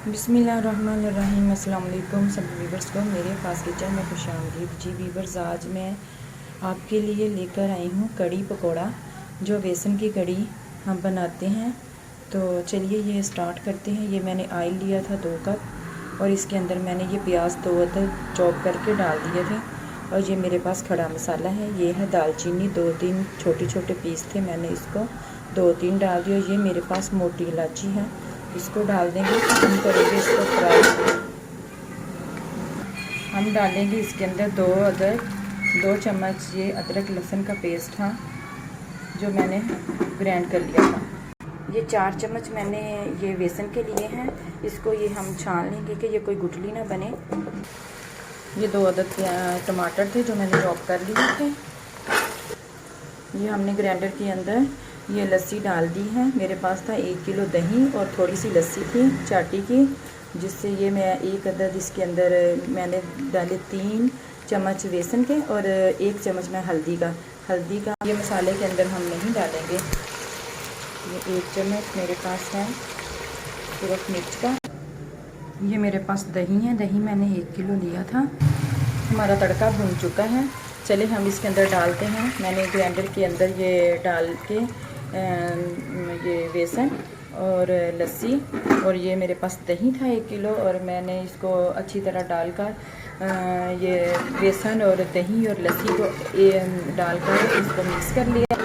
बिस्मिल्लाहिर्रहमानिर्रहीम। अस्सलाम वालेकुम सब वीवर्स को मेरे पास किचन में खुशामदीद। जी वीवर्स, आज मैं आपके लिए लेकर आई हूँ कड़ी पकोड़ा, जो बेसन की कड़ी हम बनाते हैं। तो चलिए ये स्टार्ट करते हैं। ये मैंने ऑयल लिया था 2 कप और इसके अंदर मैंने ये प्याज 2 अदद चॉप करके डाल दिए थे। और ये मेरे पास खड़ा मसाला है, ये है दालचीनी 2-3 छोटे छोटे पीस थे, मैंने इसको 2-3 डाल दिया। ये मेरे पास मोटी इलायची है, इसको डाल देंगे। हम करेंगे इसको फ्राई। हम डालेंगे इसके अंदर 2 चम्मच ये अदरक लहसुन का पेस्ट था, जो मैंने ग्राइंड कर लिया था। ये 4 चम्मच मैंने ये बेसन के लिए हैं। इसको ये हम छान लेंगे कि ये कोई गुठली ना बने। ये 2 अदद टमाटर थे जो मैंने चॉप कर लिए थे। ये हमने ग्राइंडर के अंदर ये लस्सी डाल दी है। मेरे पास था 1 किलो दही और थोड़ी सी लस्सी थी चाटी की, जिससे ये मैं 1 अदद इसके अंदर मैंने डाले 3 चम्मच बेसन के और 1 चम्मच मैं हल्दी का ये मसाले के अंदर हम नहीं डालेंगे। ये 1 चम्मच मेरे पास है सिर्फ मिर्च का। ये मेरे पास दही है, दही मैंने 1 किलो लिया था। हमारा तड़का भुन चुका है। चले हम इसके अंदर डालते हैं। मैंने ग्राइंडर के अंदर ये डाल के ये बेसन और लस्सी और ये मेरे पास दही था 1 किलो, और मैंने इसको अच्छी तरह डालकर ये बेसन और दही और लस्सी को डालकर इसको मिक्स कर लिया।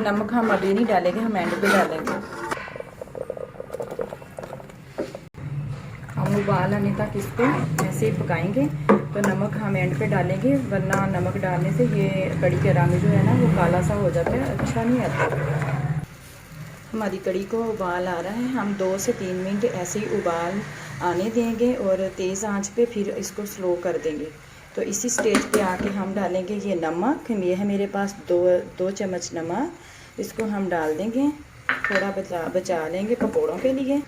नमक हम अभी नहीं डालेंगे, हम एंड पे डालेंगे। हम उबाल आने तक इसको ऐसे ही पकाएंगे। तो नमक हम एंड पे डालेंगे, वरना नमक डालने से ये कड़ी का रंग जो है ना वो काला सा हो जाता है, अच्छा नहीं आता। हमारी कड़ी को उबाल आ रहा है। हम 2 से 3 मिनट ऐसे ही उबाल आने देंगे और तेज़ आंच पे फिर इसको स्लो कर देंगे। तो इसी स्टेज पे आके हम डालेंगे ये नमक। ये है मेरे पास 2 चम्मच नमक, इसको हम डाल देंगे। थोड़ा बचा लेंगे पकौड़ों के लिए।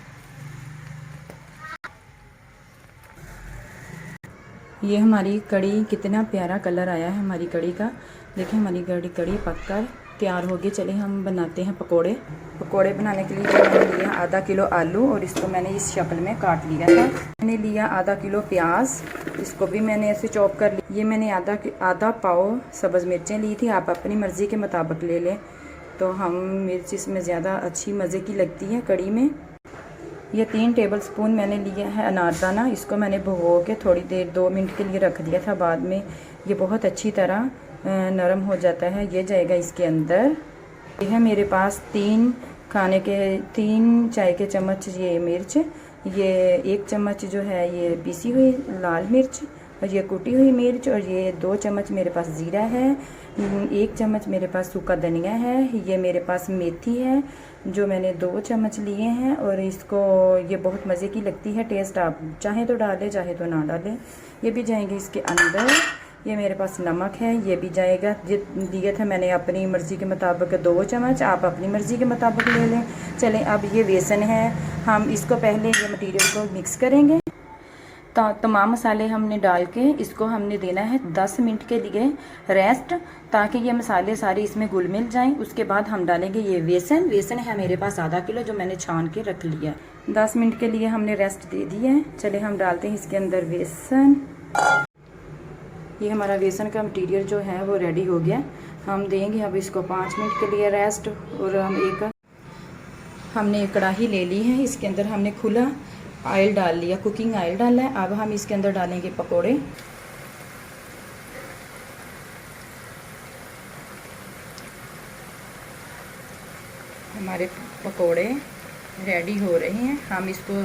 ये हमारी कड़ी, कितना प्यारा कलर आया है हमारी कड़ी का। देखिए हमारी कड़ी पककर तैयार होगी। चलिए हम बनाते हैं पकोड़े। पकोड़े बनाने के लिए मैंने लिया आधा किलो आलू और इसको मैंने इस शक्ल में काट लिया था। मैंने लिया आधा किलो प्याज, इसको भी मैंने ऐसे चॉप कर लिया। ये मैंने आधा पाव सब्ज़ मिर्चें ली थी, आप अपनी मर्ज़ी के मुताबिक ले लें। तो हम मिर्च इसमें ज़्यादा अच्छी मज़े की लगती है कड़ी में। ये 3 टेबलस्पून मैंने लिया है अनारदाना, इसको मैंने भिगो के थोड़ी देर 2 मिनट के लिए रख दिया था। बाद में ये बहुत अच्छी तरह नरम हो जाता है। ये जाएगा इसके अंदर। ये है मेरे पास 3 चाय के चम्मच ये मिर्च, ये 1 चम्मच जो है ये पीसी हुई लाल मिर्च और ये कुटी हुई मिर्च, और ये 2 चम्मच मेरे पास ज़ीरा है, 1 चम्मच मेरे पास सूखा धनिया है, ये मेरे पास मेथी है जो मैंने 2 चम्मच लिए हैं। और इसको ये बहुत मज़े की लगती है, टेस्ट आप चाहें तो डालें चाहे तो ना डालें। ये भी जाएंगे इसके अंदर। ये मेरे पास नमक है, ये भी जाएगा। दिया था मैंने अपनी मर्ज़ी के मुताबिक 2 चम्मच, आप अपनी मर्ज़ी के मुताबिक ले लें। चलें अब ये बेसन है, हम इसको पहले ये मटीरियल को मिक्स करेंगे। तो तमाम मसाले हमने डाल के इसको हमने देना है 10 मिनट के लिए रेस्ट, ताकि ये मसाले सारे इसमें घुल मिल जाएं। उसके बाद हम डालेंगे ये बेसन है मेरे पास आधा किलो, जो मैंने छान के रख लिया। 10 मिनट के लिए हमने रेस्ट दे दिया है। चले हम डालते हैं इसके अंदर बेसन। ये हमारा बेसन का मटीरियल जो है वो रेडी हो गया। हम देंगे अब इसको 5 मिनट के लिए रेस्ट। और हमने एक कढ़ाई ले ली है, इसके अंदर हमने खुला ऑयल डाल लिया, कुकिंग ऑयल डाला है। अब हम इसके अंदर डालेंगे पकोड़े। हमारे पकोड़े रेडी हो रहे हैं। हम इसको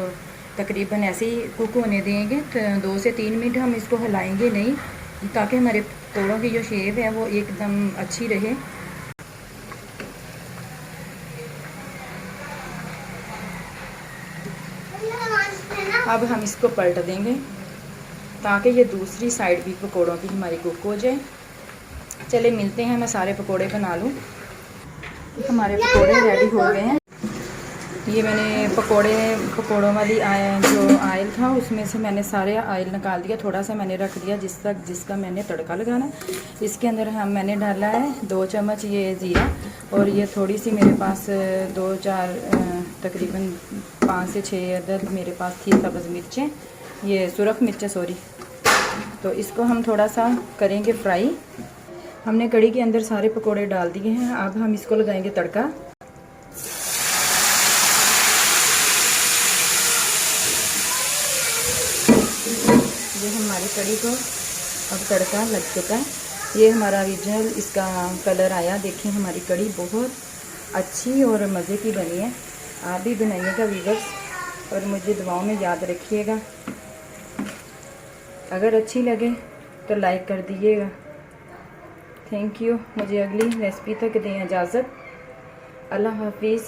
तकरीबन ऐसे ही कुक होने देंगे। 2 से 3 मिनट हम इसको हिलाएंगे नहीं, ताकि हमारे पकोड़ों की जो शेप है वो एकदम अच्छी रहे। अब हम इसको पलट देंगे ताकि ये दूसरी साइड भी पकोड़ों की हमारी कुक हो जाए। चले मिलते हैं, मैं सारे पकोड़े बना लूँ। हमारे पकोड़े रेडी हो गए हैं। ये मैंने पकोड़ों वाली जो ऑयल था उसमें से मैंने सारे ऑयल निकाल दिया। थोड़ा सा मैंने रख दिया जिसका मैंने तड़का लगाना। इसके अंदर मैंने डाला है 2 चम्मच ये ज़ीरा, और ये थोड़ी सी मेरे पास 2-4 तकरीबन 5 से 6 अदद मेरे पास थी सब्ज़ मिर्चें, ये सुरख मिर्चें सॉरी। तो इसको हम थोड़ा सा करेंगे फ्राई। हमने कड़ी के अंदर सारे पकोड़े डाल दिए हैं, अब हम इसको लगाएंगे तड़का। ये हमारी कड़ी को अब तड़का लग चुका है। ये हमारा ओरिजिनल इसका कलर आया। देखिए हमारी कड़ी बहुत अच्छी और मज़े की बनी है। आप भी बनाइएगा व्यूअर्स, और मुझे दुआओं में याद रखिएगा। अगर अच्छी लगे तो लाइक कर दीजिएगा। Thank you. मुझे अगली रेसिपी तक दें इजाज़त। अल्लाह हाफिज़।